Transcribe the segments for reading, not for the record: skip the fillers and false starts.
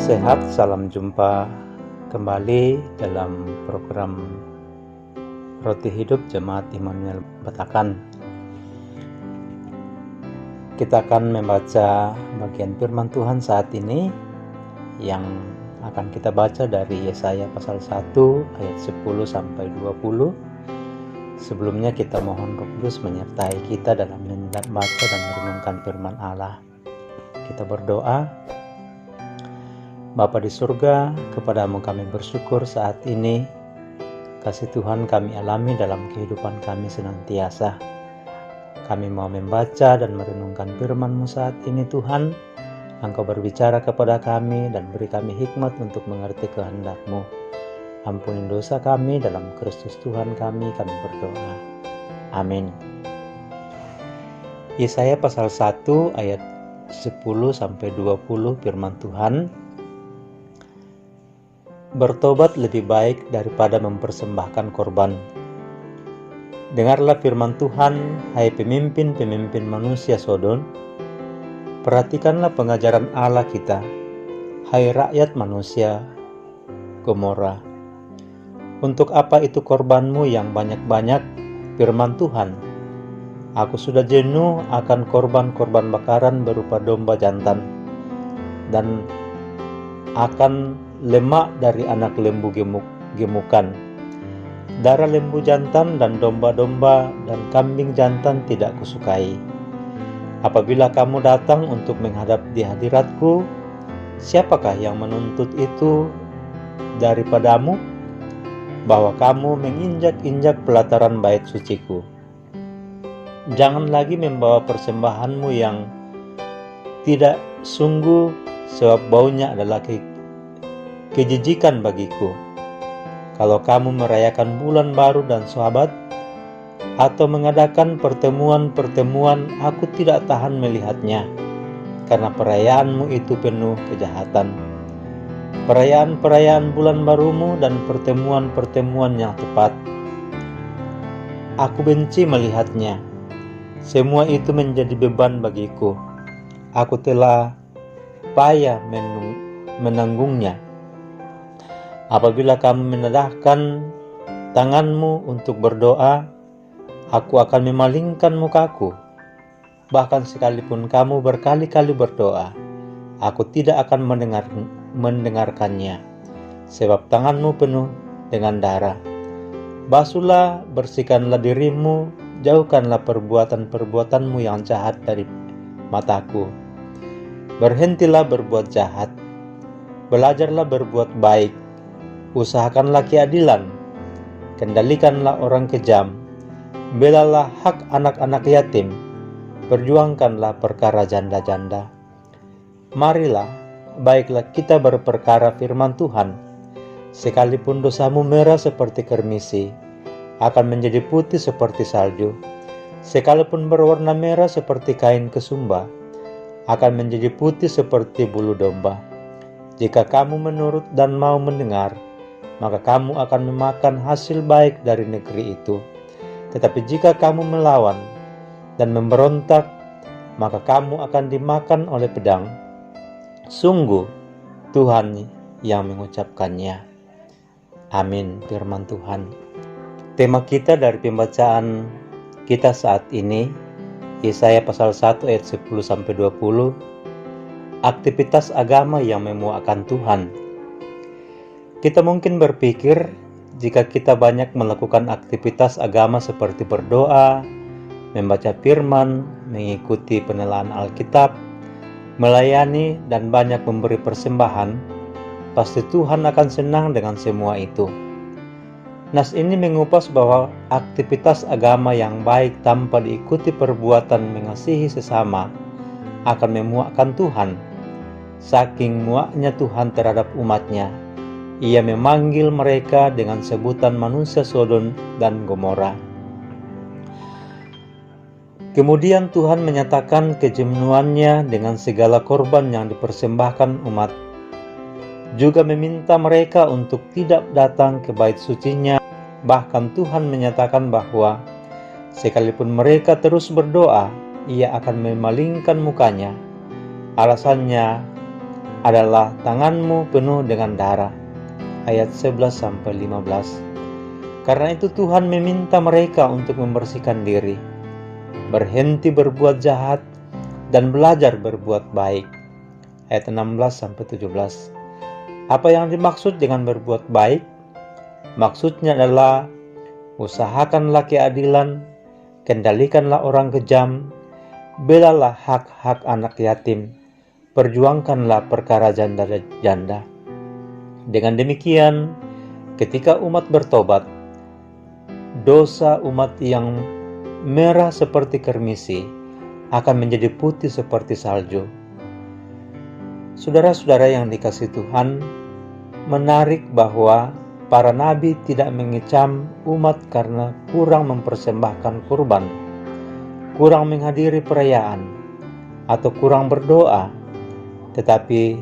Sehat, salam jumpa kembali dalam program Roti Hidup Jemaat Immanuel Batakan. Kita akan membaca bagian firman Tuhan saat ini yang akan kita baca dari Yesaya pasal 1 ayat 10 sampai 20. Sebelumnya kita mohon Roh Kudus menyertai kita dalam membaca dan merenungkan firman Allah. Kita berdoa. Bapa di surga, kepadamu kami bersyukur saat ini. Kasih Tuhan kami alami dalam kehidupan kami senantiasa. Kami mau membaca dan merenungkan firman-Mu saat ini Tuhan. Engkau berbicara kepada kami dan beri kami hikmat untuk mengerti kehendak-Mu. Ampuni dosa kami dalam Kristus Tuhan kami berdoa. Amin. Yesaya pasal 1 ayat 10 sampai 20 firman Tuhan. Bertobat lebih baik daripada mempersembahkan korban. Dengarlah firman Tuhan, hai pemimpin-pemimpin manusia Sodom. Perhatikanlah pengajaran Allah kita, hai rakyat manusia Gomora. Untuk apa itu korbanmu yang banyak-banyak? Firman Tuhan, aku sudah jenuh akan korban-korban bakaran berupa domba jantan, dan akan lemak dari anak lembu gemukan. Darah lembu jantan dan domba-domba dan kambing jantan tidak kusukai. Apabila kamu datang untuk menghadap di hadiratku, siapakah yang menuntut itu daripadamu? Bahwa kamu menginjak-injak pelataran bait suciku. Jangan lagi membawa persembahanmu yang tidak sungguh, sebab baunya adalah kejijikan bagiku. Kalau kamu merayakan bulan baru dan Sabat, atau mengadakan pertemuan-pertemuan, aku tidak tahan melihatnya, karena perayaanmu itu penuh kejahatan. Perayaan-perayaan bulan barumu dan pertemuan-pertemuan yang tepat, aku benci melihatnya. Semua itu menjadi beban bagiku. Aku telah payah menanggungnya. Apabila kamu menadahkan tanganmu untuk berdoa, aku akan memalingkan mukaku. Bahkan sekalipun kamu berkali-kali berdoa, aku tidak akan mendengarkannya, sebab tanganmu penuh dengan darah. Basuhlah, bersihkanlah dirimu, jauhkanlah perbuatan-perbuatanmu yang jahat dari mataku. Berhentilah berbuat jahat, belajarlah berbuat baik, usahakanlah keadilan, kendalikanlah orang kejam, belalah hak anak-anak yatim, perjuangkanlah perkara janda-janda. Marilah, baiklah kita berperkara firman Tuhan. Sekalipun dosamu merah seperti kermisi, akan menjadi putih seperti salju. Sekalipun berwarna merah seperti kain kesumba, akan menjadi putih seperti bulu domba. Jika kamu menurut dan mau mendengar, maka kamu akan memakan hasil baik dari negeri itu. Tetapi jika kamu melawan dan memberontak, maka kamu akan dimakan oleh pedang. Sungguh, Tuhan yang mengucapkannya. Amin. Firman Tuhan. Tema kita dari pembacaan kita saat ini, Yesaya pasal 1 ayat 10 sampai 20, aktivitas agama yang memuakkan Tuhan. Kita mungkin berpikir, jika kita banyak melakukan aktivitas agama seperti berdoa, membaca firman, mengikuti penelaan Alkitab, melayani, dan banyak memberi persembahan, pasti Tuhan akan senang dengan semua itu. Nas ini mengupas bahwa aktivitas agama yang baik tanpa diikuti perbuatan mengasihi sesama akan memuakkan Tuhan. Saking muaknya Tuhan terhadap umatnya, Ia memanggil mereka dengan sebutan manusia Sodom dan Gomora. Kemudian Tuhan menyatakan kejenuhannya dengan segala korban yang dipersembahkan umat. Juga meminta mereka untuk tidak datang ke bait sucinya. Bahkan Tuhan menyatakan bahwa sekalipun mereka terus berdoa, Ia akan memalingkan mukanya. Alasannya adalah tanganmu penuh dengan darah. Ayat 11-15. Karena itu Tuhan meminta mereka untuk membersihkan diri, berhenti berbuat jahat, dan belajar berbuat baik. Ayat 16-17. Apa yang dimaksud dengan berbuat baik? Maksudnya adalah usahakanlah keadilan, kendalikanlah orang kejam, belalah hak-hak anak yatim, perjuangkanlah perkara janda-janda. Dengan demikian, ketika umat bertobat, dosa umat yang merah seperti kermisi akan menjadi putih seperti salju. Saudara-saudara yang dikasihi Tuhan, menarik bahwa para nabi tidak mengecam umat karena kurang mempersembahkan kurban, kurang menghadiri perayaan, atau kurang berdoa, tetapi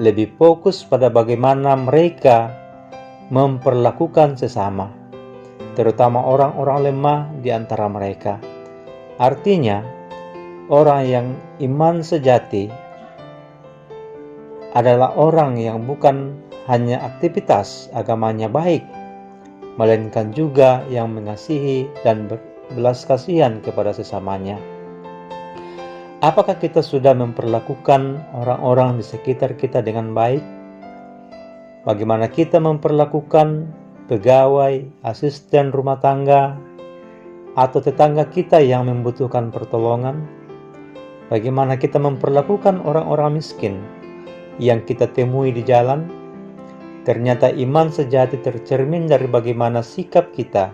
lebih fokus pada bagaimana mereka memperlakukan sesama, terutama orang-orang lemah di antara mereka. Artinya, orang yang iman sejati adalah orang yang bukan hanya aktivitas agamanya baik, melainkan juga yang mengasihi dan berbelas kasihan kepada sesamanya. Apakah kita sudah memperlakukan orang-orang di sekitar kita dengan baik? Bagaimana kita memperlakukan pegawai, asisten rumah tangga, atau tetangga kita yang membutuhkan pertolongan? Bagaimana kita memperlakukan orang-orang miskin yang kita temui di jalan? Ternyata iman sejati tercermin dari bagaimana sikap kita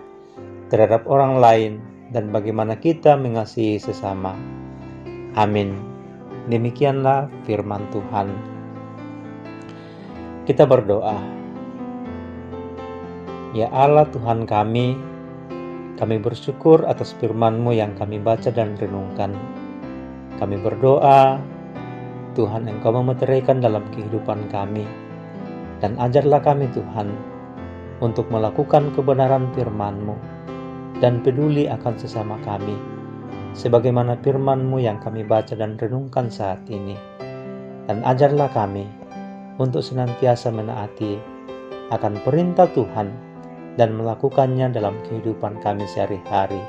terhadap orang lain dan bagaimana kita mengasihi sesama. Amin. Demikianlah firman Tuhan. Kita berdoa. Ya Allah Tuhan kami bersyukur atas firman-Mu yang kami baca dan renungkan. Kami berdoa, Tuhan, Engkau memeteraikan dalam kehidupan kami, dan ajarlah kami Tuhan untuk melakukan kebenaran firman-Mu dan peduli akan sesama kami, sebagaimana firman-Mu yang kami baca dan renungkan saat ini. Dan ajarlah kami untuk senantiasa menaati akan perintah Tuhan dan melakukannya dalam kehidupan kami sehari-hari.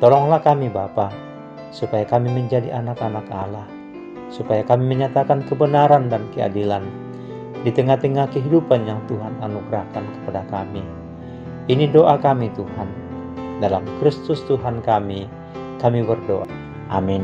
Tolonglah kami Bapa, supaya kami menjadi anak-anak Allah, supaya kami menyatakan kebenaran dan keadilan di tengah-tengah kehidupan yang Tuhan anugerahkan kepada kami. Ini doa kami Tuhan, dalam Kristus Tuhan kami berdoa. Amin.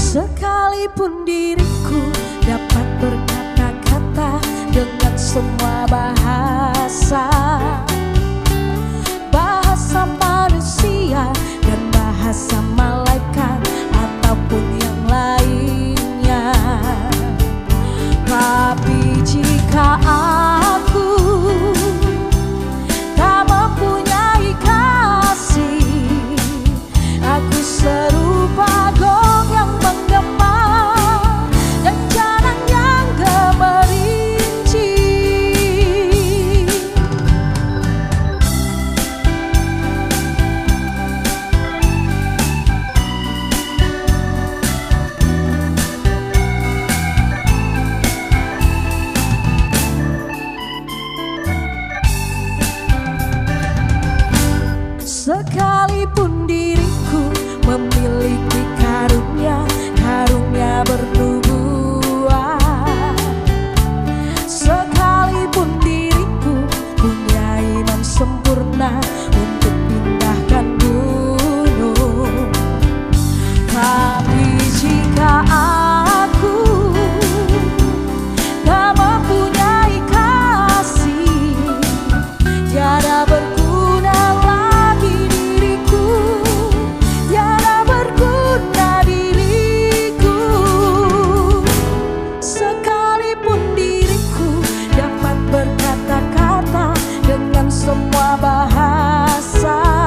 Sekalipun diriku dapat berkata-kata dengan semua bahasa manusia dan bahasa malaikat ataupun yang lainnya, tapi jika aku tak mempunyai kasih, aku serupa gong yang menggema dan janang yang gemerinci. Sekalipun diriku memiliki karunia bernubuat, sekalipun diriku punya iman sempurna untuk pindahkan gunung, tapi jika aku tak mempunyai kasih, tiada berguna lagi diriku, tiada berguna diriku. Sekalipun diriku dapat berkata-kata dengan semua bahasa